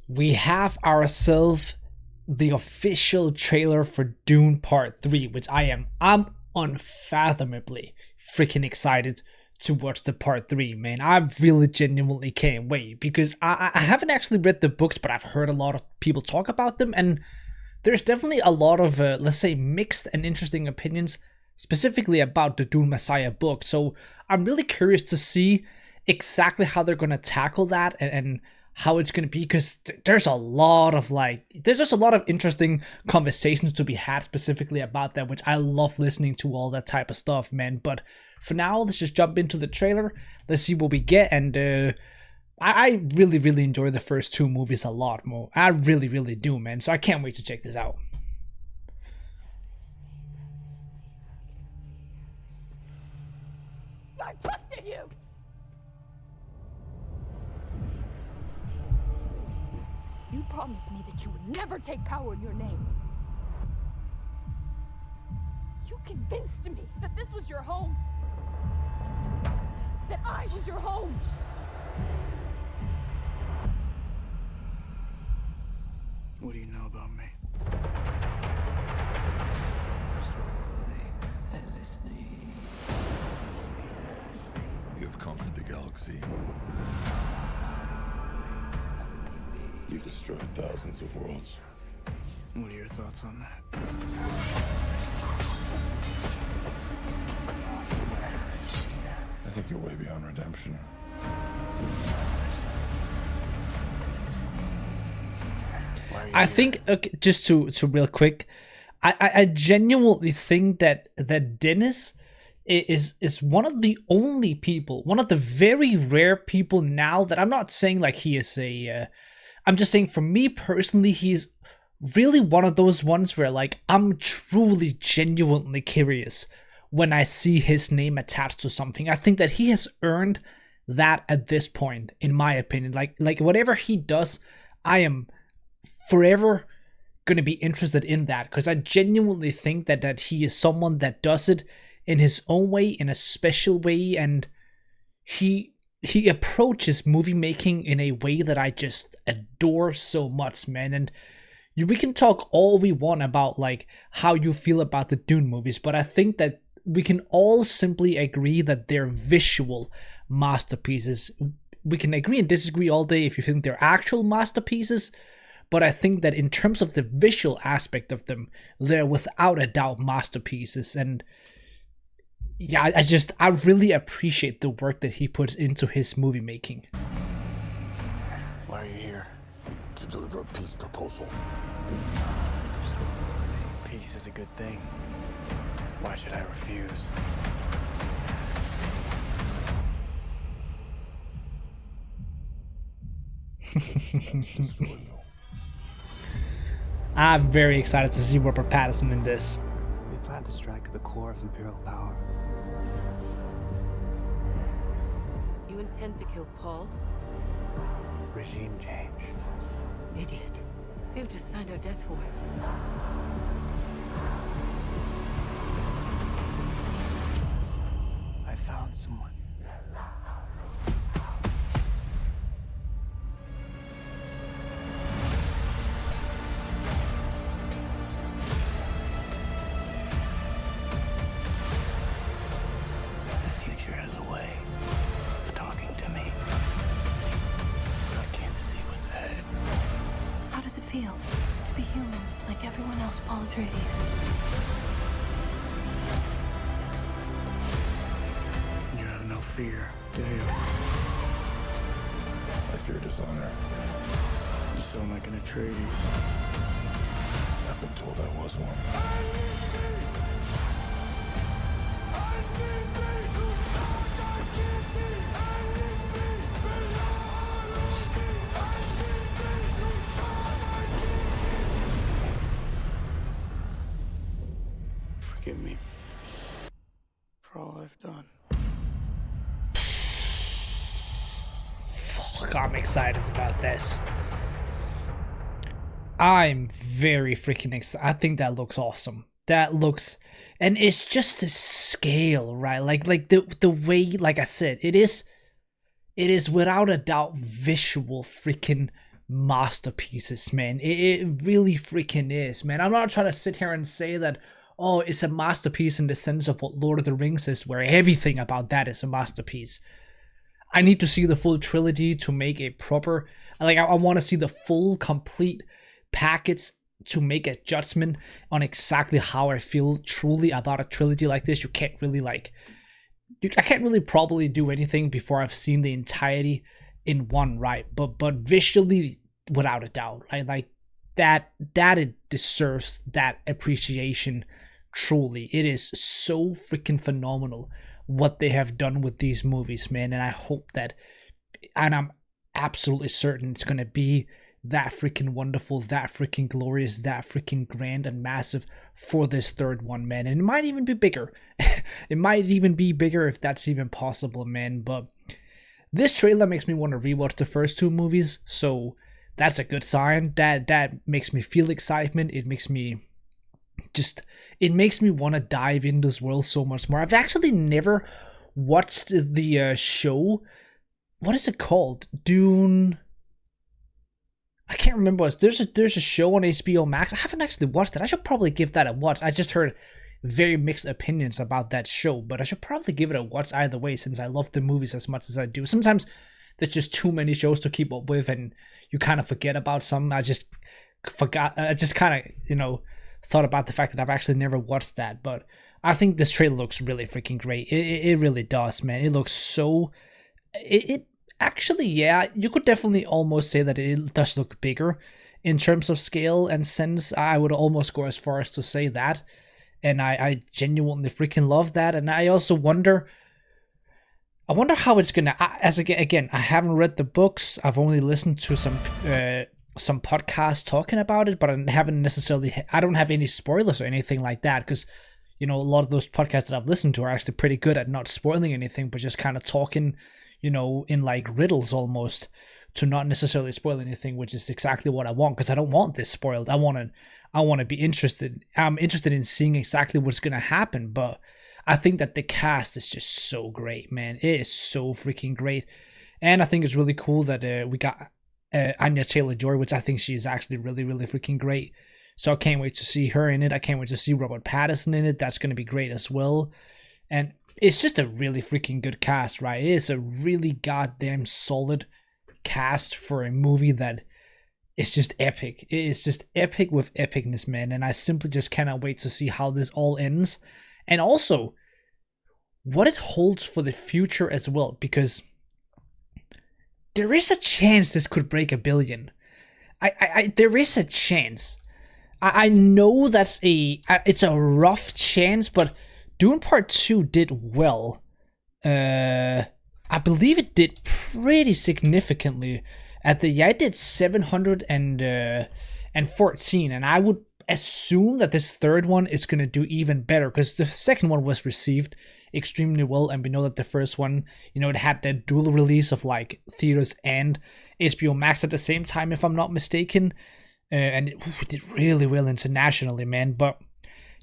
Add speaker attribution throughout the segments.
Speaker 1: we have ourselves the official trailer for Dune Part 3, which I'm unfathomably freaking excited to watch the Part 3, man. I really genuinely can't wait because I haven't actually read the books, but I've heard a lot of people talk about them, and there's definitely a lot of, let's say, mixed and interesting opinions, specifically about the Dune Messiah book. So I'm really curious to see exactly how they're going to tackle that and how it's going to be, because there's just a lot of interesting conversations to be had specifically about that, which I love listening to all that type of stuff, man. But for now, let's just jump into the trailer. Let's see what we get. And I really, really enjoy the first two movies a lot more. I really, really do, man. So I can't wait to check this out.
Speaker 2: I trusted you! You promised me that you would never take power in your name. You convinced me that this was your home. That I was your home.
Speaker 3: What do you know about me?
Speaker 4: You've conquered the galaxy. You've destroyed thousands of worlds.
Speaker 3: What are your thoughts on that?
Speaker 4: I think you're way beyond redemption.
Speaker 1: I think, okay, just to real quick, I genuinely think that Dennis is one of the only people, one of the very rare people now that I'm not saying like he is I'm just saying for me personally, he's really one of those ones where like I'm truly genuinely curious when I see his name attached to something. I think that he has earned that at this point, in my opinion. Like whatever he does, I am forever gonna be interested in that, because I genuinely think that he is someone that does it in his own way, in a special way, and he approaches movie making in a way that I just adore so much, man. And we can talk all we want about like how you feel about the Dune movies, but I think that we can all simply agree that they're visual masterpieces. We can agree and disagree all day if you think they're actual masterpieces, but I think that in terms of the visual aspect of them, they're without a doubt masterpieces. And yeah, I really appreciate the work that he puts into his movie making.
Speaker 3: Why are you here?
Speaker 4: To deliver a peace proposal.
Speaker 3: Peace is a good thing. Why should I refuse?
Speaker 4: Destroy you.
Speaker 1: I'm very excited to see Robert Pattinson in this.
Speaker 5: We plan to strike at the core of Imperial power.
Speaker 2: You intend to kill Paul?
Speaker 5: Regime change.
Speaker 2: Idiot. You've just signed our death warrants.
Speaker 5: I found someone. The future has a way of talking to me. But I can't see what's ahead.
Speaker 6: How does it feel to be human like everyone else, Paul Atreides?
Speaker 3: You have no fear, do you?
Speaker 4: I fear dishonor.
Speaker 3: You sound like an Atreides.
Speaker 4: I've been told I was one.
Speaker 3: Forgive me for all I've done.
Speaker 1: Fuck, I'm excited about this. I'm very freaking excited. I think that looks awesome. That looks, and it's just the scale, right? Like the way, like I said, it is without a doubt visual freaking masterpieces, man. It really freaking is, man. I'm not trying to sit here and say that, oh, it's a masterpiece in the sense of what Lord of the Rings is, where everything about that is a masterpiece. I need to see the full trilogy to make a proper, like, I want to see the full, complete package to make a judgment on exactly how I feel truly about a trilogy like this. You can't really, like, I can't really probably do anything before I've seen the entirety in one, right? But visually, without a doubt, like that it deserves that appreciation. Truly, it is so freaking phenomenal what they have done with these movies, man. And I hope that, and I'm absolutely certain it's gonna be that freaking wonderful, that freaking glorious, that freaking grand and massive for this third one, man. And it might even be bigger. It might even be bigger if that's even possible, man. But this trailer makes me want to rewatch the first two movies, so that's a good sign. That makes me feel excitement. It makes me want to dive into this world so much more. I've actually never watched the show. What is it called? Dune. I can't remember what there's a show on HBO Max. I haven't actually watched it. I should probably give that a watch. I just heard very mixed opinions about that show, but I should probably give it a watch either way, since I love the movies as much as I do. Sometimes there's just too many shows to keep up with, and you kind of forget about some. I just kind of, thought about the fact that I've actually never watched that. But I think this trailer looks really freaking great. It really does, man. It looks so... It actually, yeah, you could definitely almost say that it does look bigger in terms of scale and sense. I would almost go as far as to say that. And I genuinely freaking love that. And I also wonder how it's gonna, again, I haven't read the books. I've only listened to some podcasts talking about it, but I don't have any spoilers or anything like that, because a lot of those podcasts that I've listened to are actually pretty good at not spoiling anything, but just kind of talking, in like riddles almost, to not necessarily spoil anything, which is exactly what I want, because I don't want this spoiled. I want to be interested. I'm interested in seeing exactly what's gonna happen. But I think that the cast is just so great, man. It is so freaking great, and I think it's really cool that we got Anya Taylor-Joy, which I think she is actually really, really freaking great. So I can't wait to see her in it. I can't wait to see Robert Pattinson in it. That's gonna be great as well, and it's just a really freaking good cast, right? It is a really goddamn solid cast for a movie that is just epic. It is just epic with epicness, man. And I simply just cannot wait to see how this all ends. And also, what it holds for the future as well. Because there is a chance this could break $1 billion. There is a chance. I know it's a rough chance, but Dune Part 2 did well. I believe it did pretty significantly. It did 714, and I would assume that this third one is going to do even better, because the second one was received extremely well, and we know that the first one, it had that dual release of like theaters and HBO Max at the same time, if I'm not mistaken, and it did really well internationally, man. But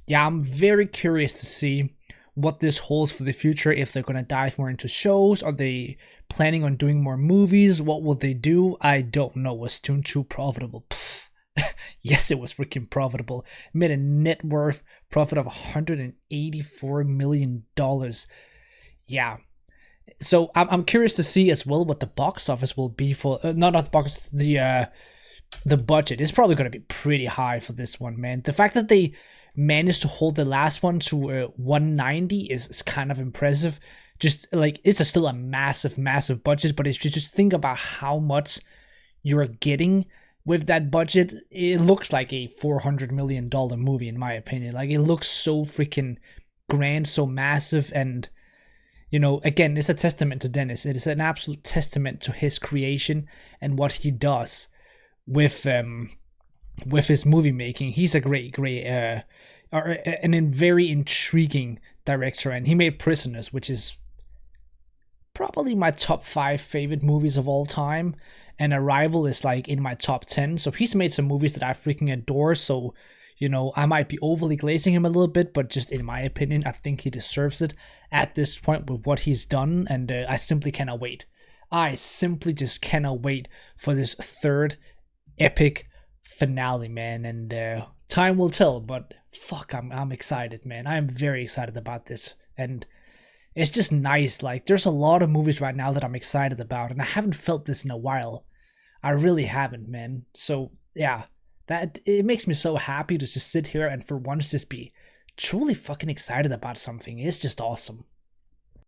Speaker 1: yeah, I'm very curious to see what this holds for the future. If they're going to dive more into shows, are they planning on doing more movies? What will they do? I don't know. Was Dune 2 profitable? Yes, it was freaking profitable. It made a net worth profit of $184 million. Yeah. So I'm curious to see as well what the box office will be for, not the box, the budget is probably going to be pretty high for this one, man. The fact that they managed to hold the last one to 190 is kind of impressive. Just like, it's still a massive budget, but if you just think about how much you're getting with that budget, it looks like a $400 million movie, in my opinion. Like, it looks so freaking grand, so massive, and again, it's a testament to Dennis. It is an absolute testament to his creation and what he does with his movie making. He's a great and a very intriguing director, and he made Prisoners, which is probably my top 5 favorite movies of all time, and Arrival is like in my top 10. So he's made some movies that I freaking adore. So I might be overly glazing him a little bit, but just in my opinion, I think he deserves it at this point with what he's done, and I simply cannot wait. I simply just cannot wait for this third epic finale, man. And time will tell, but fuck, I'm excited, man. I'm very excited about this, and it's just nice. Like, there's a lot of movies right now that I'm excited about, and I haven't felt this in a while. I really haven't, man. So yeah, that it makes me so happy to just sit here and for once just be truly fucking excited about something. It's just awesome.